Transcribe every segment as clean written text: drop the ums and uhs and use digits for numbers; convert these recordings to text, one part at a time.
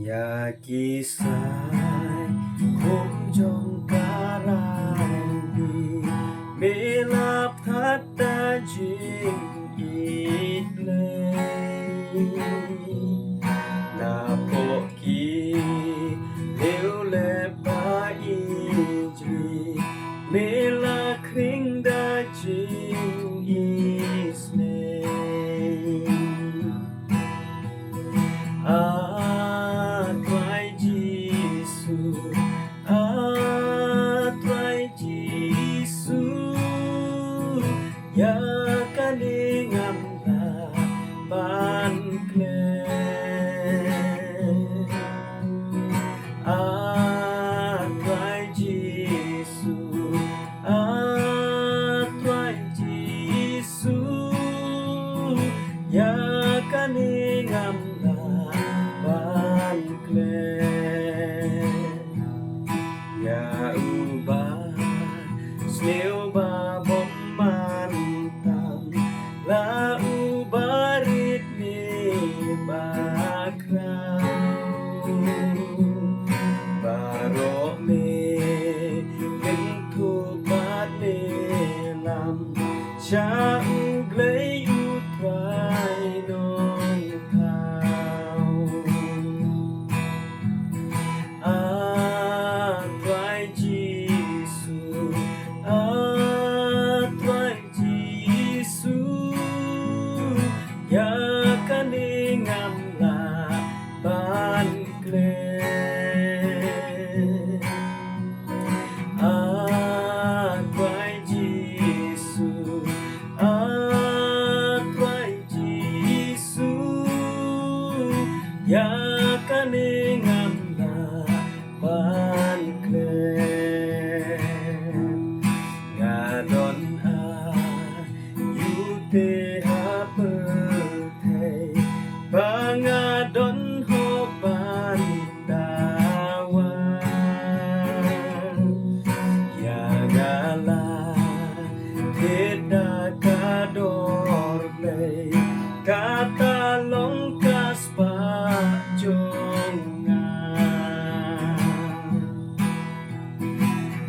อยากกี่สายคงจงการดีเมลาพัดตาจิงอีกเลยนาโปกีเลวและปาอีจีเมลาคริงดาจิงอีสเนอยากกันเองอำลาบ้านเกลอาไตรจีสุอาไตรจีสุอยากกันเองอำลาบ้านเกลอยาอุบาสเนวบาบอมLa ubarit ni bakrau Barok me Kentu bat me lam Cha uglay utray nong thao Atray Jisu Atray Jisuอยากกันเองอำลาบ้านเกลอาไตรจีสุอาไตรจีสุอยากกันเองอำลาบ้านเกลงาดอนอาอยู่เตหาเปBangadon hoban dawan Yagala Teda kador play Kata longkas pajongan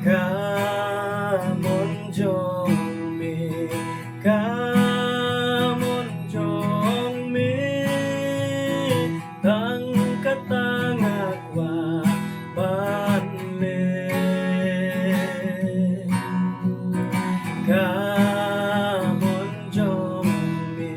Kamon jong me Kamon jong me Tang katangakwa banle Kamon jong me